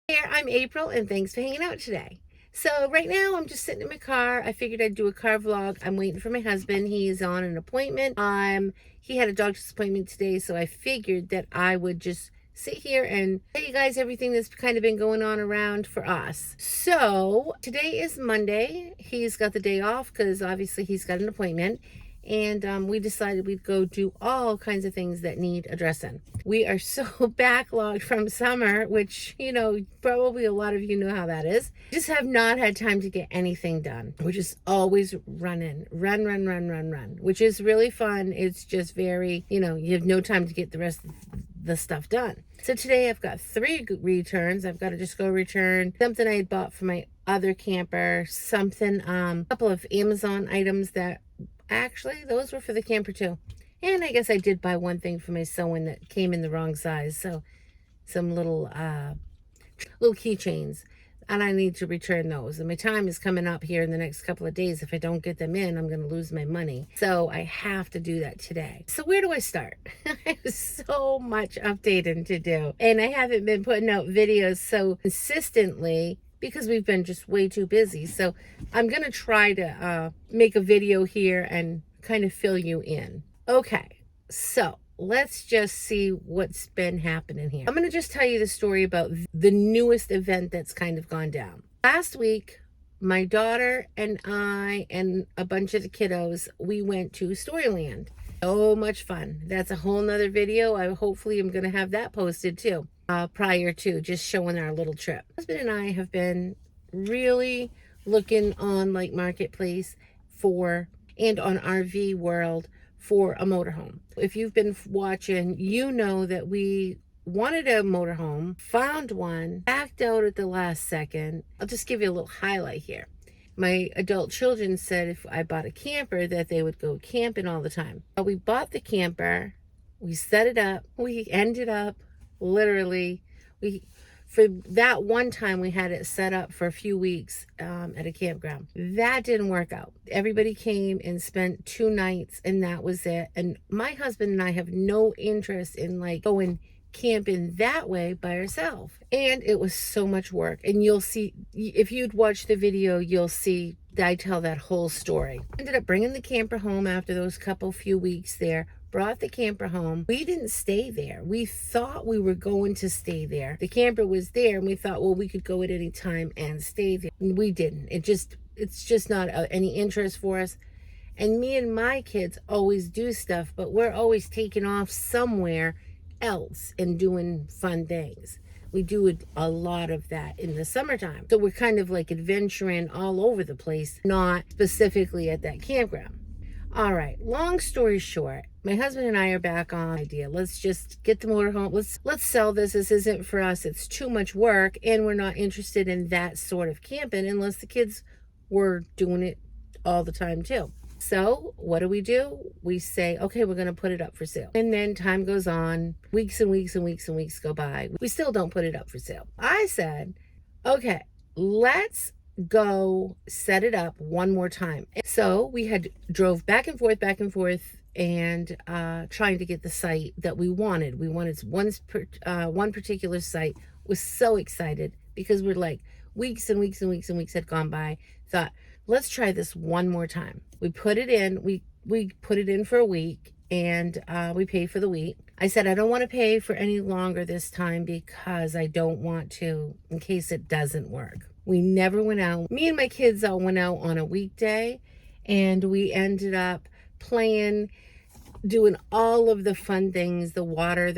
Here, I'm April, and thanks for hanging out today. So right now, I'm just sitting in my car. I figured I'd do a car vlog. I'm waiting for my husband. He is on an appointment. He had a doctor's appointment today, so I figured that I would just sit here and tell you guys everything that's kind of been going on around for us. So today is Monday. He's got the day off because obviously he's got an appointment. And we decided we'd go do all kinds of things that need addressing. We are so backlogged from summer, which, probably a lot of you know how that is. Just have not had time to get anything done. We're just always running, run, which is really fun. It's just very, you have no time to get the rest of the stuff done. So today I've got 3 returns. I've got to just go return something I had bought for my other camper, a couple of Amazon items that actually, those were for the camper too. And I guess I did buy one thing for my sewing that came in the wrong size. So some little keychains. And I need to return those. And my time is coming up here in the next couple of days. If I don't get them in, I'm going to lose my money. So I have to do that today. So where do I start? I have so much updating to do. And I haven't been putting out videos so consistently because we've been just way too busy. So I'm going to try to make a video here and kind of fill you in. Okay, so let's just see what's been happening here. I'm going to just tell you the story about the newest event that's kind of gone down. Last week, my daughter and I and a bunch of the kiddos, we went to Storyland. So much fun. That's a whole nother video. I hopefully am going to have that posted too. Prior to just showing our little trip. My husband and I have been really looking on like Marketplace and on RV World for a motorhome. If you've been watching, you know that we wanted a motorhome, found one, backed out at the last second. I'll just give you a little highlight here. My adult children said if I bought a camper that they would go camping all the time. We bought the camper, we set it up, we ended up literally, for that one time we had it set up for a few weeks at a campground. That didn't work out. Everybody came and spent 2 nights and that was it. And my husband and I have no interest in like going camping that way by ourselves. And it was so much work. And you'll see, if you'd watch the video, you'll see I tell that whole story. Ended up bringing the camper home after those few weeks there. Brought the camper home. We didn't stay there. We thought we were going to stay there. The camper was there and we thought, well, we could go at any time and stay there. We didn't. It's just not any interest for us. And me and my kids always do stuff, but we're always taking off somewhere else and doing fun things. We do a lot of that in the summertime. So we're kind of like adventuring all over the place, not specifically at that campground. All right, long story short, my husband and I are back on idea. Let's just get the motorhome. Let's sell this. This isn't for us. It's too much work, and we're not interested in that sort of camping unless the kids were doing it all the time too. So what do? We say, okay, we're going to put it up for sale. And then time goes on, weeks and weeks go by. We still don't put it up for sale. I said, okay, let's go set it up one more time. So we had drove back and forth and trying to get the site that we wanted. We wanted one particular site. Was so excited because we're like weeks and weeks had gone by. Thought, let's try this one more time. We put it in. We put it in for a week and we paid for the week. I said, I don't want to pay for any longer this time because I don't want to in case it doesn't work. We never went out. Me and my kids all went out on a weekday and we ended up playing, doing all of the fun things, the water,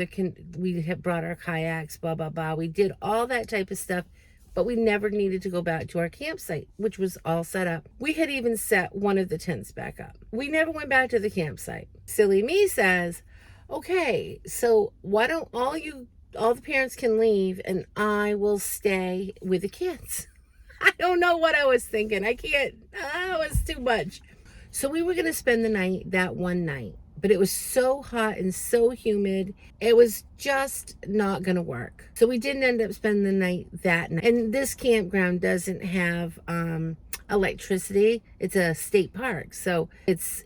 we had brought our kayaks, blah, blah, blah. We did all that type of stuff, but we never needed to go back to our campsite, which was all set up. We had even set one of the tents back up. We never went back to the campsite. Silly me says, okay, so why don't all the parents can leave and I will stay with the kids. I don't know what I was thinking. It was too much. So we were going to spend the night that one night, but it was so hot and so humid. It was just not going to work. So we didn't end up spending the night that night. And this campground doesn't have electricity. It's a state park, so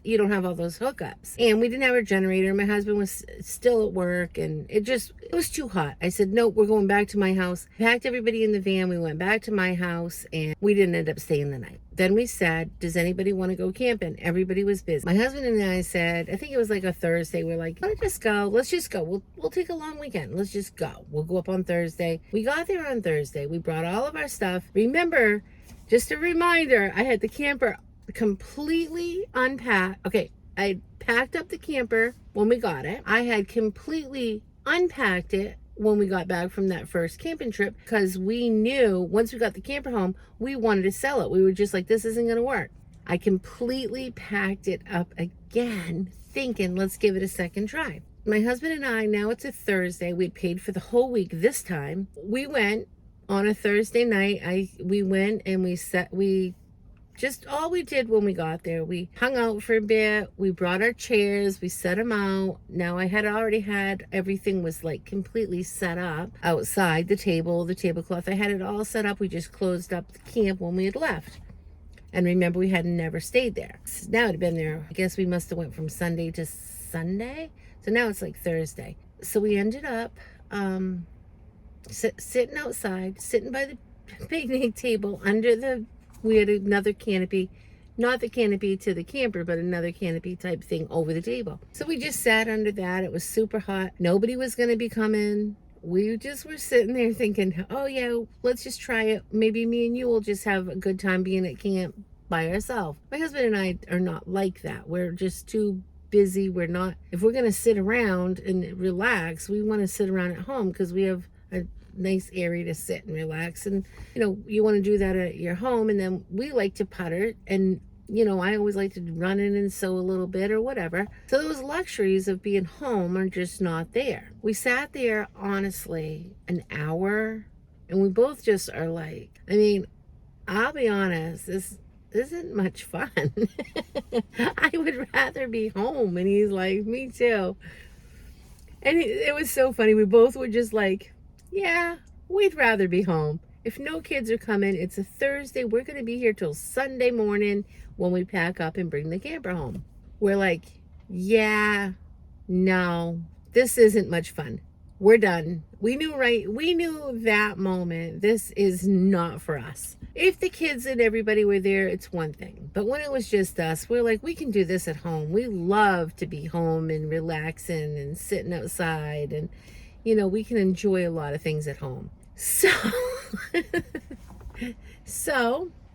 you don't have all those hookups. And we didn't have a generator. My husband was still at work, and it was too hot. I said, nope, we're going back to my house. Packed everybody in the van. We went back to my house, and we didn't end up staying the night. Then we said, does anybody want to go camping? Everybody was busy. My husband and I said, I think it was like a Thursday, we're like, let's just go. We'll take a long weekend. Let's just go. We'll go up on Thursday. We got there on Thursday. We brought all of our stuff. Remember, just a reminder, I had the camper completely unpacked. Okay, I packed up the camper when we got it. I had completely unpacked it when we got back from that first camping trip, because we knew once we got the camper home, we wanted to sell it. We were just like, this isn't going to work. I completely packed it up again, thinking, let's give it a second try. My husband and I, now it's a Thursday. We'd paid for the whole week this time. We went on a Thursday night. We went and just all we did when we got there, we hung out for a bit. We brought our chairs, we set them out. Now I had already had, everything was like completely set up outside, the table, the tablecloth. I had it all set up. We just closed up the camp when we had left. And remember, we had never stayed there. Now it had been there, I guess we must have went from Sunday to Sunday. So now it's like Thursday. So we ended up sitting outside, sitting by the picnic table we had another canopy, not the canopy to the camper, but another canopy type thing over the table. So we just sat under that. It was super hot. Nobody was going to be coming. We just were sitting there thinking, oh yeah, let's just try it. Maybe me and you will just have a good time being at camp by ourselves. My husband and I are not like that. We're just too busy. If we're going to sit around and relax, we want to sit around at home because we have a nice area to sit and relax. And you want to do that at your home. And then we like to putter, and I always like to run in and sew a little bit or whatever. So those luxuries of being home are just not there. We sat there honestly an hour, and we both just are like, I'll be honest, this isn't much fun. I would rather be home. And he's like, me too. And it was so funny. We both were just like, yeah, we'd rather be home. If no kids are coming, it's a Thursday. We're going to be here till Sunday morning when we pack up and bring the camper home. We're like, yeah, no, this isn't much fun. We're done. We knew that moment, this is not for us. If the kids and everybody were there, it's one thing. But when it was just us, we're like, we can do this at home. We love to be home and relaxing and sitting outside, and we can enjoy a lot of things at home. So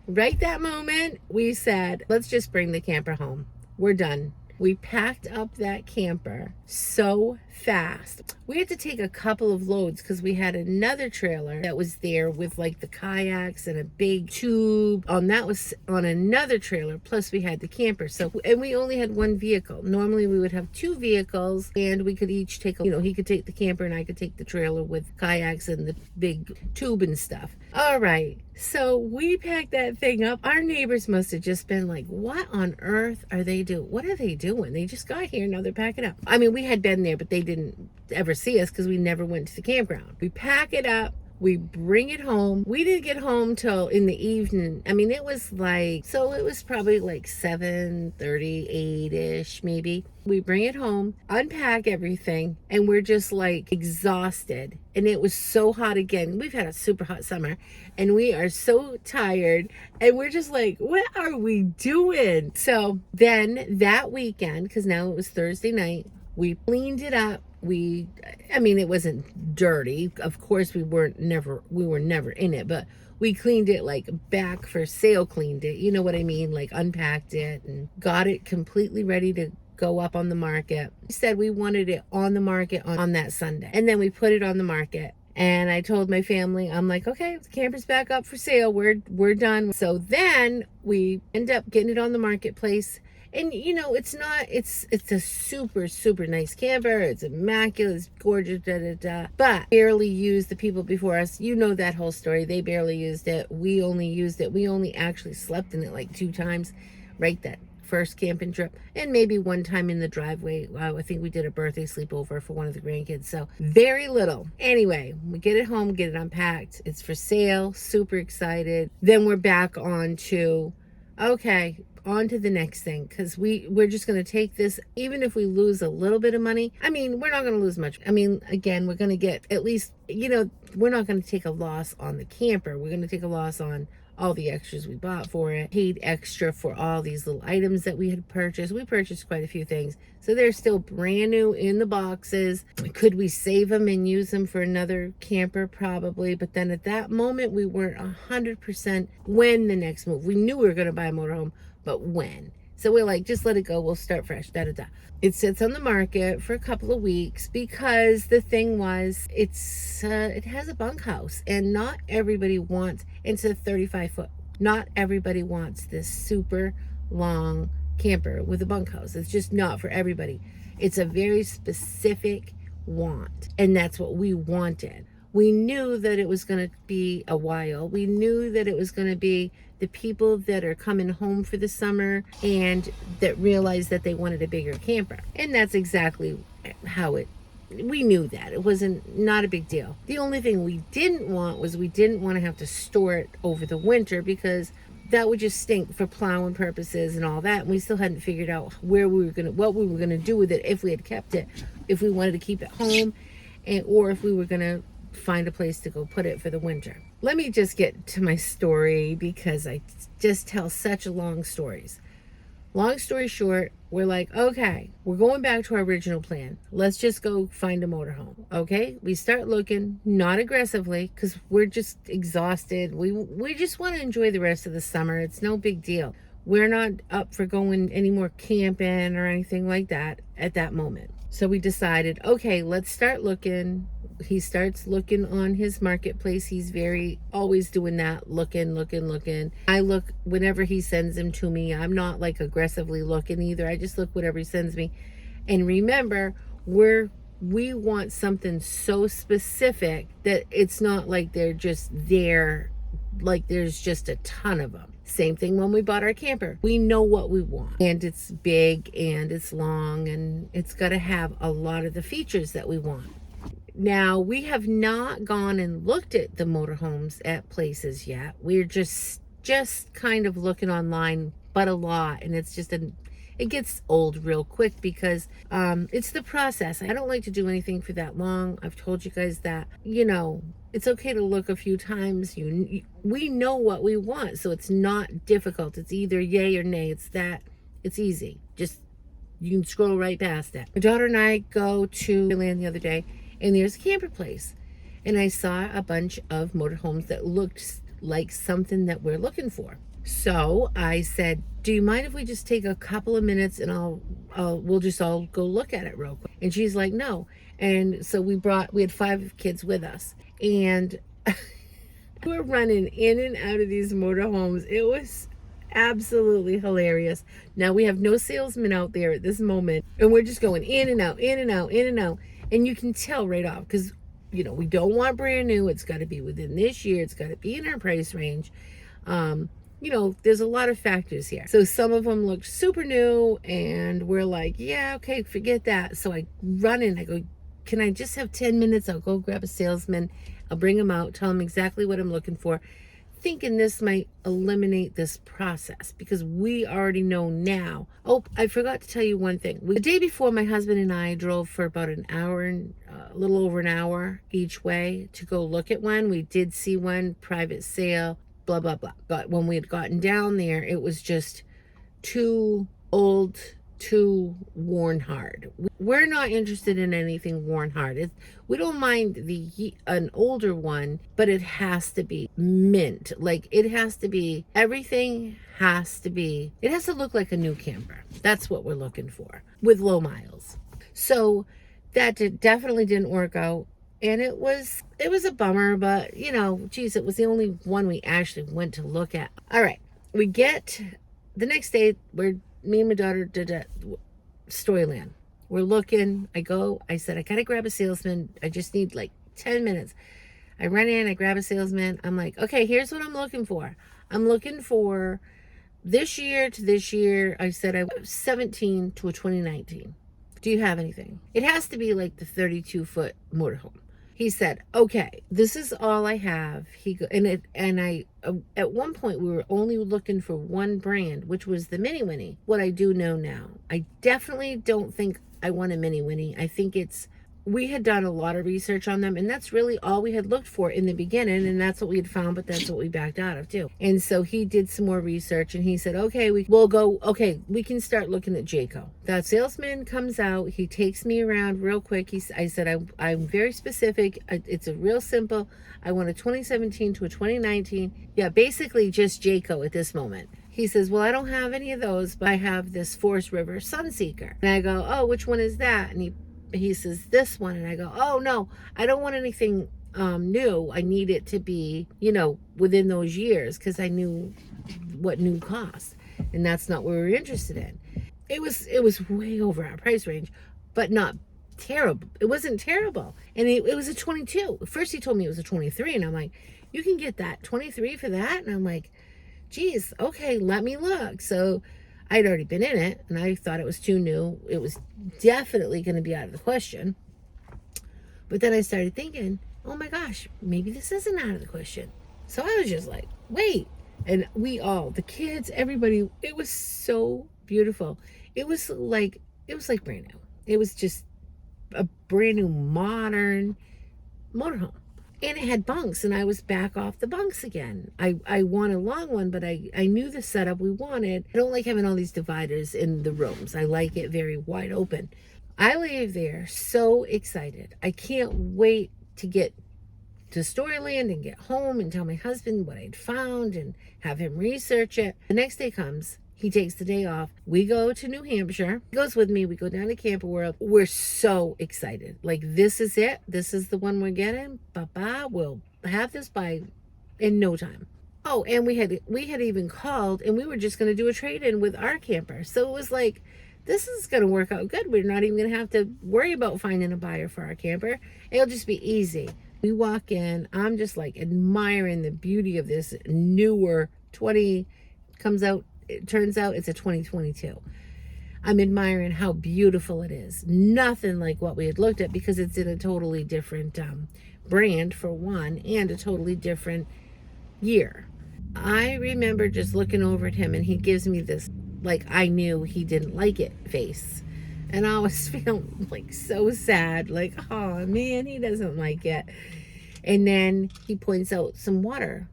right that moment, we said, let's just bring the camper home. We're done. We packed up that camper so fast. We had to take a couple of loads because we had another trailer that was there with like the kayaks and a big tube. That was on another trailer. Plus we had the camper. And we only had one vehicle. Normally we would have two vehicles, and we could each take he could take the camper and I could take the trailer with kayaks and the big tube and stuff. All right. So we packed that thing up. Our neighbors must have just been like, what on earth are they doing? What are they doing? They just got here. Now they're packing up. We had been there, but they didn't ever see us because we never went to the campground. We pack it up. We bring it home. We didn't get home till in the evening. It was probably like 7:30, 8-ish maybe. We bring it home, unpack everything, and we're just like exhausted. And it was so hot again. We've had a super hot summer, and we are so tired, and we're just like, what are we doing? So then that weekend, because now it was Thursday night, we cleaned it up. It wasn't dirty. Of course, we were never in it, but we cleaned it like back for sale, cleaned it. You know what I mean? Like unpacked it and got it completely ready to go up on the market. We said we wanted it on the market on that Sunday. And then we put it on the market. And I told my family, I'm like, okay, the camper's back up for sale. We're done. So then we end up getting it on the marketplace. And it's a super, super nice camper. It's immaculate, it's gorgeous, but barely used. The people before us, that whole story. They barely used it. We only actually slept in it like 2 times, right? That first camping trip, and maybe one time in the driveway. I think we did a birthday sleepover for one of the grandkids. So very little. Anyway, we get it home, get it unpacked. It's for sale. Super excited. Then we're back on to okay, on to the next thing, because we're just going to take this. Even if we lose a little bit of money, I mean, we're not going to lose much. I mean, again, we're going to get at least, we're not going to take a loss on the camper. We're going to take a loss on all the extras we bought for it. Paid extra for all these little items that we had purchased. We purchased quite a few things, so they're still brand new in the boxes. Could we save them and use them for another camper? Probably, but then at that moment we weren't 100% when the next move. We knew we were going to buy a motorhome, but when? So we're like, just let it go, we'll start fresh, da da da. It sits on the market for a couple of weeks because the thing was, it has a bunkhouse, and not everybody wants, it's a 35-foot. Not everybody wants this super long camper with a bunkhouse. It's just not for everybody. It's a very specific want, and that's what we wanted. We knew that it was going to be a while. We knew that it was going to be the people that are coming home for the summer and that realized that they wanted a bigger camper. And that's exactly how we knew that. It wasn't not a big deal. The only thing we didn't want was we didn't want to have to store it over the winter, because that would just stink for plowing purposes and all that. And we still hadn't figured out what we were going to do with it if we had kept it, if we wanted to keep it home, or if we were going to find a place to go put it for the winter. Let me just get to my story, because I just tell such long stories. Long story short, we're like, okay, we're going back to our original plan. Let's just go find a motorhome. Okay, we start looking, not aggressively, because we're just exhausted. We just want to enjoy the rest of the summer. It's no big deal. We're not up for going any more camping or anything like that at that moment. So we decided, okay, let's start looking. He starts looking on his marketplace. He's always doing that, looking. I look whenever he sends them to me. I'm not like aggressively looking either. I just look whatever he sends me. And remember, we want something so specific that it's not like they're just there, like there's just a ton of them. Same thing when we bought our camper. We know what we want, and it's big and it's long, and it's got to have a lot of the features that we want. Now, we have not gone and looked at the motorhomes at places yet. We're just kind of looking online, but a lot, and it's just it gets old real quick, because it's the process. I don't like to do anything for that long. I've told you guys that, it's okay to look a few times. We know what we want, so it's not difficult. It's either yay or nay. It's easy. Just, you can scroll right past it. My daughter and I go to land the other day, and there's a camper place, and I saw a bunch of motorhomes that looked like something that we're looking for. So I said, do you mind if we just take a couple of minutes and we'll just all go look at it real quick? And she's like, no. And so we had 5 kids with us, and we're running in and out of these motorhomes. It was absolutely hilarious. Now, we have no salesman out there at this moment, and we're just going in and out, in and out, in and out. And you can tell right off, because, we don't want brand new. It's got to be within this year. It's got to be in our price range. There's a lot of factors here. So some of them looked super new, and we're like, yeah, okay, forget that. So I run in, I go, can I just have 10 minutes? I'll go grab a salesman. I'll bring him out, tell him exactly what I'm looking for, thinking this might eliminate this process, because we already know now. Oh, I forgot to tell you one thing. The day before, my husband and I drove for about an hour, a little over an hour each way to go look at one. We did see one, private sale, blah, blah, blah. But when we had gotten down there, it was just too old, too worn hard. We're not interested in anything worn hard. We don't mind an older one, but it has to be mint. Like, it has to be, everything has to be, it has to look like a new camper. That's what we're looking for, with low miles. So that definitely didn't work out. And it was a bummer, but geez, it was the only one we actually went to look at. All right, we get the next day, me and my daughter did a Storyland. We're looking. I said, I gotta grab a salesman. I just need like 10 minutes. I run in, I grab a salesman. I'm like, okay, here's what I'm looking for. I'm looking for this year to this year. I said I was 17 to a 2019. Do you have anything? It has to be like the 32-foot motorhome. He said, okay, this is all I have. At one point we were only looking for one brand, which was the Mini Winnie. What I do know now, I definitely don't think I want a Mini Winnie. I think we had done a lot of research on them, and that's really all we had looked for in the beginning, and that's what we had found, but that's what we backed out of too. And so he did some more research, and he said, okay, we can start looking at Jayco. That salesman comes out, he takes me around real quick. I said, I'm very specific. It's a real simple. I want a 2017 to a 2019. Yeah, basically just Jayco at this moment. He says, well, I don't have any of those, but I have this Forest River Sunseeker. And I go, oh, which one is that? And he says, this one. And I go, oh no, I don't want anything new. I need it to be, within those years, because I knew what new cost, and that's not what we were interested in. It was way over our price range, but not terrible. It wasn't terrible. And it was a 22. First he told me it was a 23, and I'm like, you can get that 23 for that? And I'm like, geez, okay, let me look. So I'd already been in it, and I thought it was too new. It was definitely going to be out of the question. But then I started thinking, oh my gosh, maybe this isn't out of the question. So I was just like, wait. And the kids, everybody, it was so beautiful. It was like brand new. It was just a brand new modern motorhome. And it had bunks, and I was back off the bunks again. I want a long one, but I knew the setup we wanted. I don't like having all these dividers in the rooms. I like it very wide open. I leave there so excited. I can't wait to get to Storyland and get home and tell my husband what I'd found and have him research it. The next day comes. He takes the day off. We go to New Hampshire. He goes with me. We go down to Camper World. We're so excited. Like, this is it. This is the one we're getting. Baba, we'll have this by in no time. Oh, and we had even called, and we were just going to do a trade-in with our camper. So it was like, this is going to work out good. We're not even going to have to worry about finding a buyer for our camper. It'll just be easy. We walk in. I'm just like admiring the beauty of this newer 20 comes out. It turns out it's a 2022. I'm admiring how beautiful it is. Nothing like what we had looked at, because it's in a totally different brand for one, and a totally different year. I remember just looking over at him, and he gives me this, like, I knew he didn't like it face. And I was feeling like so sad, like, oh man, he doesn't like it. And then he points out some water.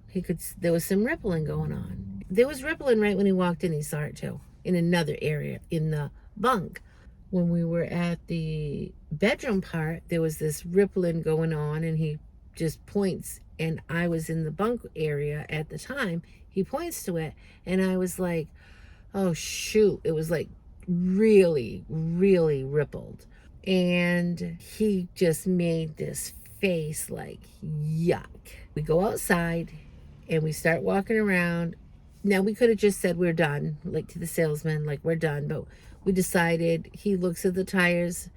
There was some rippling going on. There was rippling right when he walked in. He saw it too, in another area in the bunk. When we were at the bedroom part, there was this rippling going on, and he just points, and I was in the bunk area at the time. He points to it, and I was like, oh shoot. It was like really, really rippled. And he just made this face like, yuck. We go outside and we start walking around. Now, we could have just said we're done, like to the salesman, like we're done. But we decided. He looks at the tires,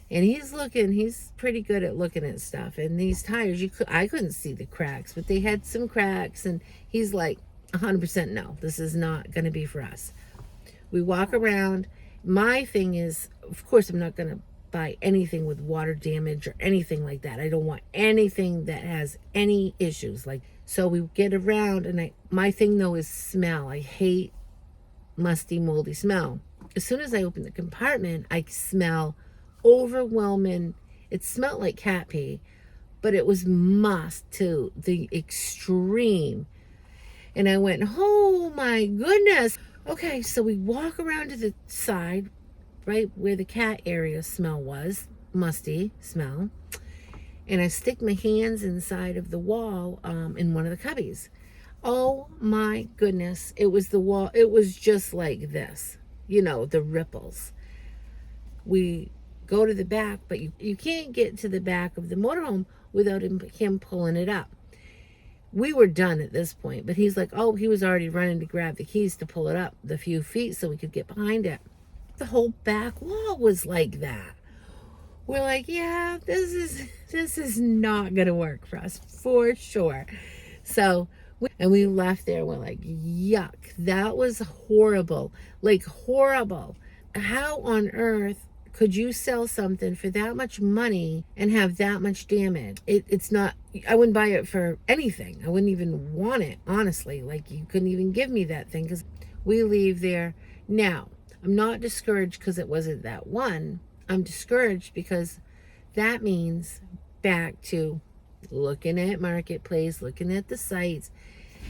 and he's pretty good at looking at stuff. And these tires, I couldn't see the cracks, but they had some cracks. And he's like, 100% no, this is not going to be for us. We walk around. My thing is, of course, I'm not going to buy anything with water damage or anything like that. I don't want anything that has any issues. So we get around, and my thing though is smell. I hate musty, moldy smell. As soon as I open the compartment, I smell overwhelming. It smelled like cat pee, but it was must to the extreme. And I went, oh my goodness. Okay, so we walk around to the side, right where the cat area smell was, musty smell. And I stick my hands inside of the wall in one of the cubbies. Oh my goodness. It was the wall. It was just like this, the ripples. We go to the back, but you can't get to the back of the motorhome without him pulling it up. We were done at this point, but he's like, oh, he was already running to grab the keys to pull it up the few feet so we could get behind it. The whole back wall was like that. We're like, yeah, this is not gonna work for us for sure. So we left there. We're like, yuck, that was horrible, like horrible. How on earth Could you sell something for that much money and have that much damage? It's not, I wouldn't buy it for anything. I wouldn't even want it, honestly. Like, you couldn't even give me that thing, because we leave there. Now, I'm not discouraged because it wasn't that one. I'm discouraged because that means back to looking at Marketplace, looking at the sites.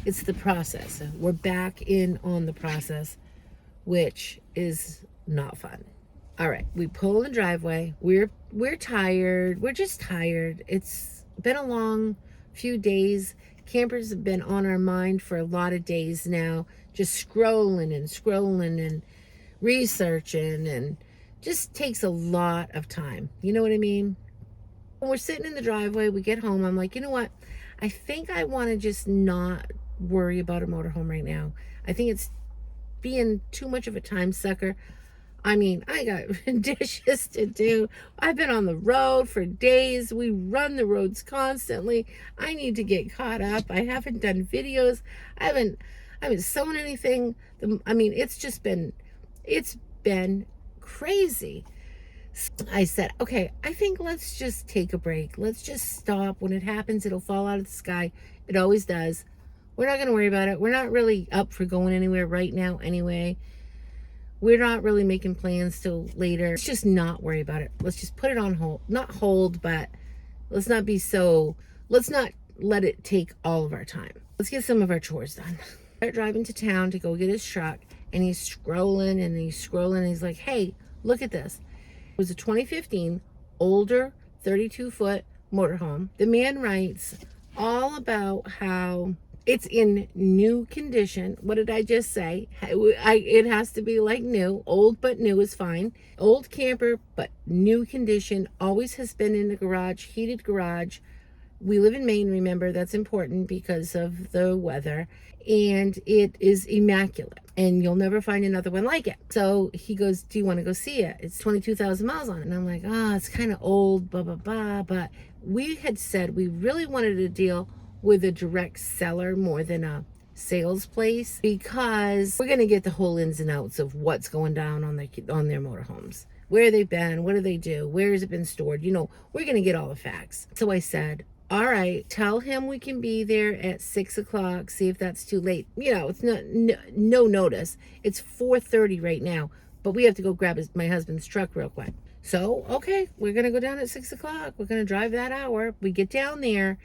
It's the process. We're back in on the process, which is not fun. All right, we pull in the driveway. We're tired. We're just tired. It's been a long few days. Campers have been on our mind for a lot of days now, just scrolling and researching, and just takes a lot of time. You know what I mean? When we're sitting in the driveway, we get home, I'm like, you know what? I think I want to just not worry about a motorhome right now. I think it's being too much of a time sucker. I mean, I got dishes to do. I've been on the road for days. We run the roads constantly. I need to get caught up. I haven't done videos. I haven't sewn anything. I mean, it's been crazy. I said, okay, I think let's just take a break. Let's just stop. When it happens, it'll fall out of the sky. It always does. We're not going to worry about it. We're not really up for going anywhere right now anyway. We're not really making plans till later. Let's just not worry about it. Let's just put it on hold. Not hold, but let's not let it take all of our time. Let's get some of our chores done. Start driving to town to go get his truck, and he's scrolling and he's like, hey, look at this. It was a 2015 older 32-foot motorhome. The man writes all about how it's in new condition. What did I just say? It has to be like new. Old but new is fine. Old camper, but new condition. Always has been in the garage, heated garage. We live in Maine, remember, that's important because of the weather. And it is immaculate. And you'll never find another one like it. So he goes, do you want to go see it? It's 22,000 miles on it. And I'm like, it's kind of old, blah, blah, blah. But we had said we really wanted to deal with a direct seller more than a sales place, because we're going to get the whole ins and outs of what's going down on their motorhomes, where they've been, what do they do, where has it been stored, we're going to get all the facts. So I said, all right, tell him we can be there at 6:00, see if that's too late. It's not no notice. It's 4:30 right now, but we have to go grab my husband's truck real quick. So okay, we're going to go down at 6:00. We're going to drive that hour. We get down there,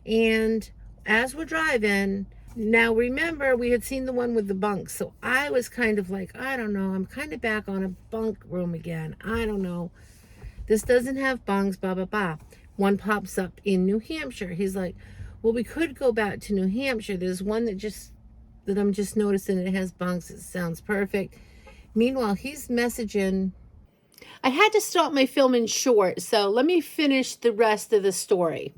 and as we're driving, now remember, we had seen the one with the bunks. So I was kind of like, I don't know. I'm kind of back on a bunk room again. I don't know. This doesn't have bunks, blah, blah, blah. One pops up in New Hampshire. He's like, well, we could go back to New Hampshire. There's one that I'm just noticing it has bunks. It sounds perfect. Meanwhile, he's messaging. I had to stop my filming short, so let me finish the rest of the story.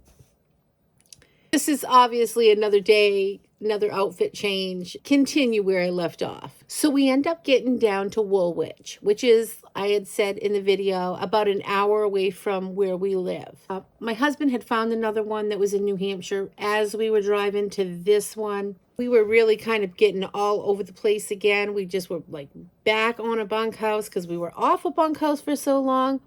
This is obviously another day, another outfit change, continue where I left off. So we end up getting down to Woolwich, which is, I had said in the video, about an hour away from where we live. My husband had found another one that was in New Hampshire. As we were driving to this one, we were really kind of getting all over the place again. We just were like back on a bunkhouse because we were off a bunkhouse for so long.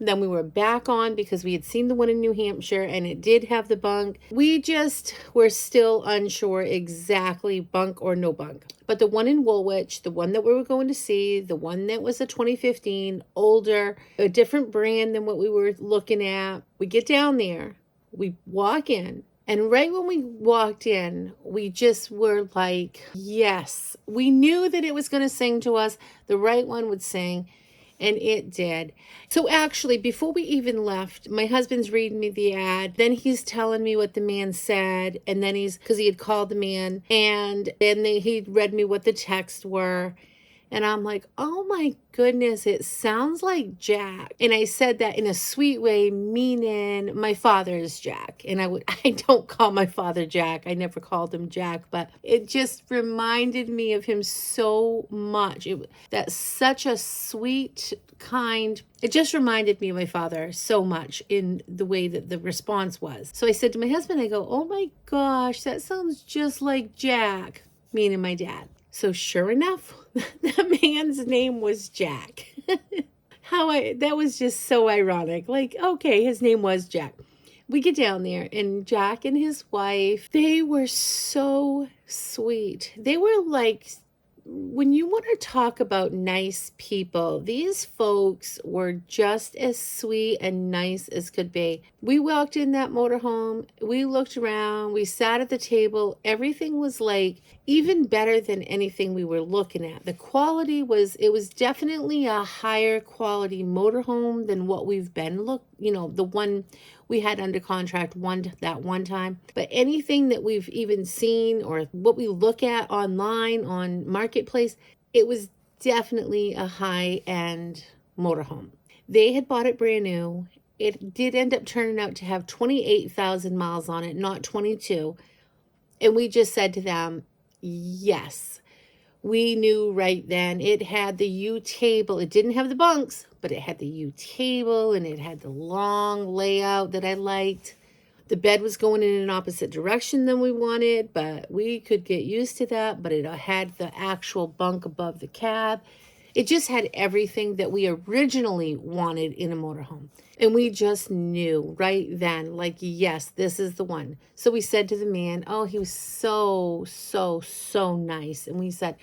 Then we were back on because we had seen the one in New Hampshire and it did have the bunk. We just were still unsure exactly bunk or no bunk. But the one in Woolwich, the one that we were going to see, the one that was a 2015, older, a different brand than what we were looking at. We get down there, we walk in, and right when we walked in, we just were like, yes. We knew that it was going to sing to us. The right one would sing. And it did. So actually, before we even left, my husband's reading me the ad. Then he's telling me what the man said. And then because he had called the man. And then he read me what the texts were. And I'm like, oh my goodness, it sounds like Jack. And I said that in a sweet way, meaning my father is Jack. And I don't call my father Jack. I never called him Jack, but it just reminded me of him so much. That's such a sweet, kind, it just reminded me of my father so much in the way that the response was. So I said to my husband, I go, oh my gosh, that sounds just like Jack, meaning my dad. So sure enough, the man's name was Jack. That was just so ironic. Like, okay, his name was Jack. We get down there, and Jack and his wife, they were so sweet. They were like, when you want to talk about nice people, these folks were just as sweet and nice as could be. We walked in that motorhome, we looked around, we sat at the table. Everything was like even better than anything we were looking at. The quality was, it was definitely a higher quality motorhome than what we've been the one we had under contract that one time. But anything that we've even seen or what we look at online on Marketplace, it was definitely a high-end motorhome. They had bought it brand new. It did end up turning out to have 28,000 miles on it, not 22. And we just said to them, yes. We knew right then. It had the U table. It didn't have the bunks, but it had the U table, and it had the long layout that I liked. The bed was going in an opposite direction than we wanted, but we could get used to that. But it had the actual bunk above the cab. It just had everything that we originally wanted in a motorhome. And we just knew right then, like, yes, this is the one. So we said to the man, oh, he was so, so, so nice. And we said,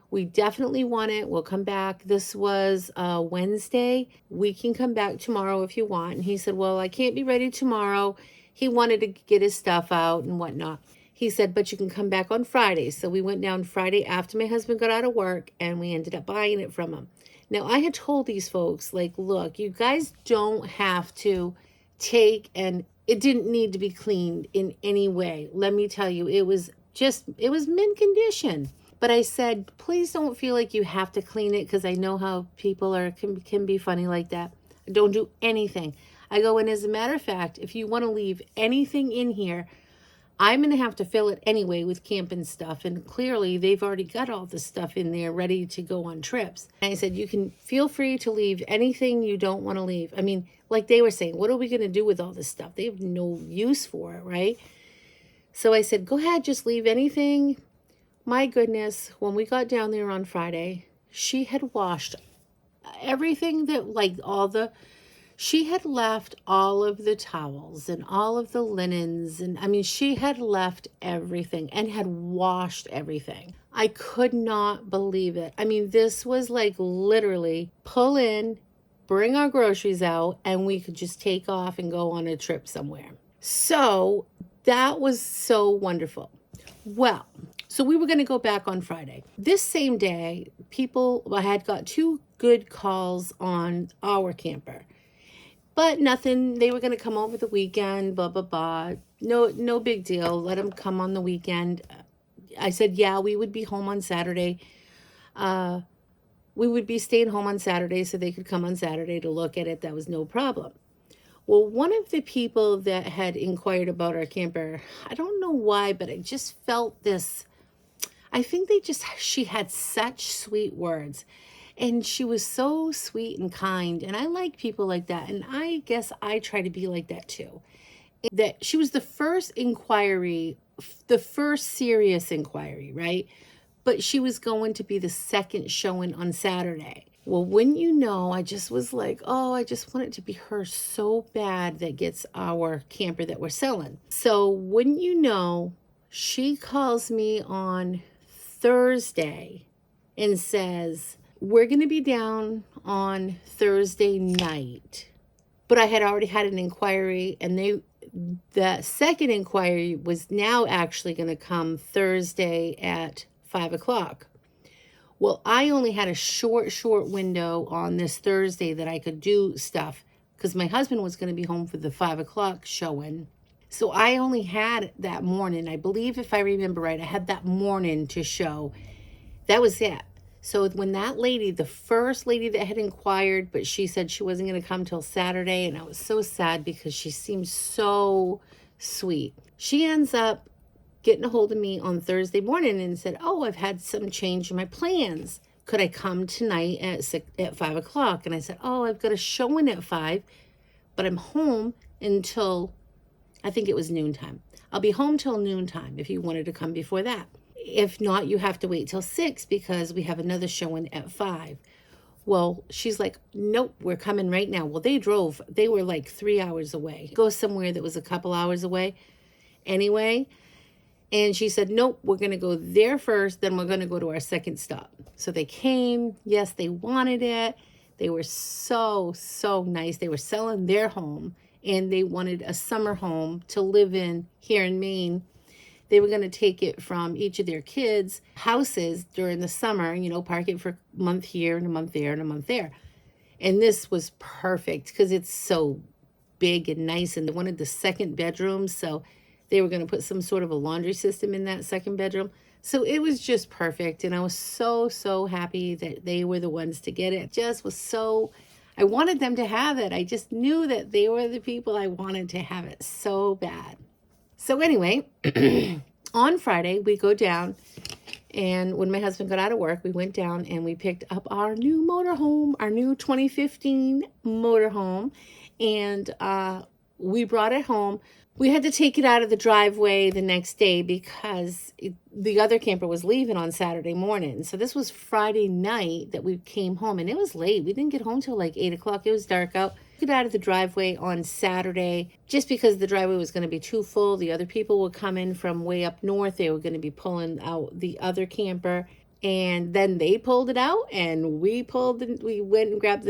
we definitely want it. We'll come back. This was Wednesday. We can come back tomorrow if you want. And he said, well, I can't be ready tomorrow. He wanted to get his stuff out and whatnot. He said, but you can come back on Friday. So we went down Friday after my husband got out of work, and we ended up buying it from him. Now, I had told these folks, like, look, you guys don't have to it didn't need to be cleaned in any way. Let me tell you, it was mint condition. But I said, please don't feel like you have to clean it, because I know how people can be funny like that. Don't do anything. I go, and as a matter of fact, if you want to leave anything in here, I'm going to have to fill it anyway with camping stuff. And clearly they've already got all the stuff in there ready to go on trips. And I said, you can feel free to leave anything you don't want to leave. I mean, like they were saying, what are we going to do with all this stuff? They have no use for it, right? So I said, go ahead, just leave anything. My goodness, when we got down there on Friday, she had washed everything she had left all of the towels and all of the linens. And I mean, she had left everything and had washed everything. I could not believe it. I mean, this was like literally pull in, bring our groceries out, and we could just take off and go on a trip somewhere. So that was so wonderful. Well, so we were going to go back on Friday. This same day, I had got 2 good calls on our camper. But nothing, they were going to come over the weekend, blah, blah, blah. No big deal. Let them come on the weekend. I said, yeah, we would be home on Saturday. We would be staying home on Saturday so they could come on Saturday to look at it. That was no problem. Well, one of the people that had inquired about our camper, I don't know why, but I just felt this. I think she had such sweet words. And she was so sweet and kind. And I like people like that. And I guess I try to be like that too. That she was the first inquiry, the first serious inquiry, right? But she was going to be the second showing on Saturday. Well, wouldn't you know, I just was like, oh, I just want it to be her so bad that gets our camper that we're selling. So wouldn't you know, she calls me on Thursday and says, we're going to be down on Thursday night. But I had already had an inquiry, and the second inquiry was now actually going to come Thursday at 5 o'clock. Well, I only had a short window on this Thursday that I could do stuff, because my husband was going to be home for the 5 o'clock showing. So I only had that morning. I believe, if I remember right, I had that morning to show. That was it. So when that lady, the first lady that had inquired, but she said she wasn't going to come till Saturday, and I was so sad because she seemed so sweet. She ends up getting a hold of me on Thursday morning and said, oh, I've had some change in my plans. Could I come tonight at 5 o'clock? And I said, oh, I've got a showing at 5, but I'm home until, I think it was noontime. I'll be home till noontime if you wanted to come before that. If not, you have to wait till 6 because we have another showing at 5. Well, she's like, nope, we're coming right now. Well, they were like 3 hours away. Go somewhere that was a couple hours away anyway. And she said, nope, we're going to go there first, then we're going to go to our second stop. So they came. Yes, they wanted it. They were so, so nice. They were selling their home, and they wanted a summer home to live in here in Maine. They were going to take it from each of their kids' houses during the summer, park it for a month here and a month there and a month there. And this was perfect because it's so big and nice, and they wanted the second bedroom, so they were going to put some sort of a laundry system in that second bedroom. So it was just perfect, and I was so, so happy that they were the ones to get it. Just was so, I wanted them to have it. I just knew that they were the people I wanted to have it so bad. So anyway, on Friday, we go down, and when my husband got out of work, we went down and we picked up our new motorhome, our new 2015 motorhome, and we brought it home. We had to take it out of the driveway the next day because the other camper was leaving on Saturday morning. So this was Friday night that we came home, and it was late. We didn't get home till like 8 o'clock. It was dark out. Took it out of the driveway on Saturday just because the driveway was going to be too full. The other people would come in from way up north. They were going to be pulling out the other camper, and then they pulled it out, and we went and grabbed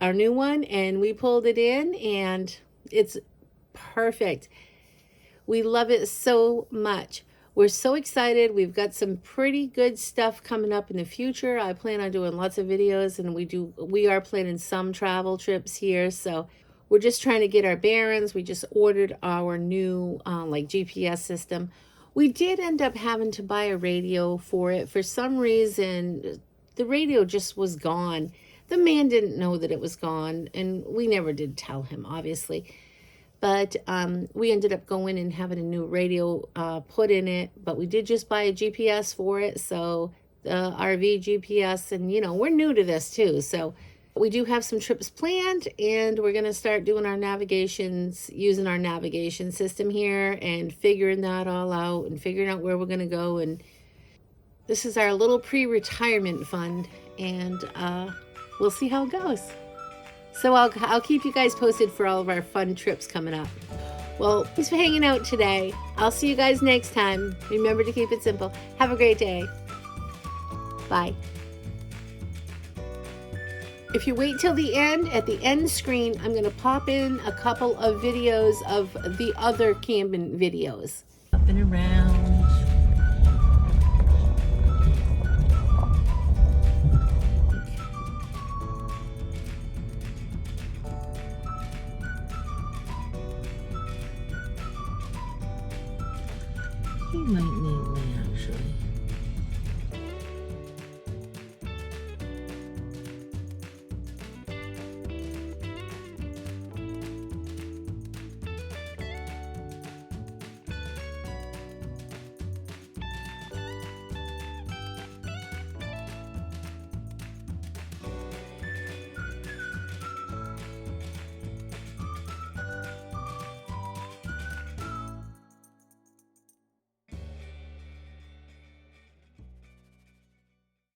our new one, and we pulled it in, and it's perfect. We love it so much. We're so excited. We've got some pretty good stuff coming up in the future. I plan on doing lots of videos, and we are planning some travel trips here. So we're just trying to get our bearings. We just ordered our new GPS system. We did end up having to buy a radio for it. For some reason, the radio just was gone. The man didn't know that it was gone, and we never did tell him, obviously. But we ended up going and having a new radio put in it. But we did just buy a GPS for it. So the RV GPS. And, we're new to this too. So we do have some trips planned. And we're going to start doing our navigations, using our navigation system here. And figuring that all out. And figuring out where we're going to go. And this is our little pre-retirement fund. And we'll see how it goes. So I'll keep you guys posted for all of our fun trips coming up. Well, thanks for hanging out today. I'll see you guys next time. Remember to keep it simple. Have a great day. Bye. If you wait till the end, at the end screen, I'm going to pop in a couple of videos of the other camping videos. Up and around. He might need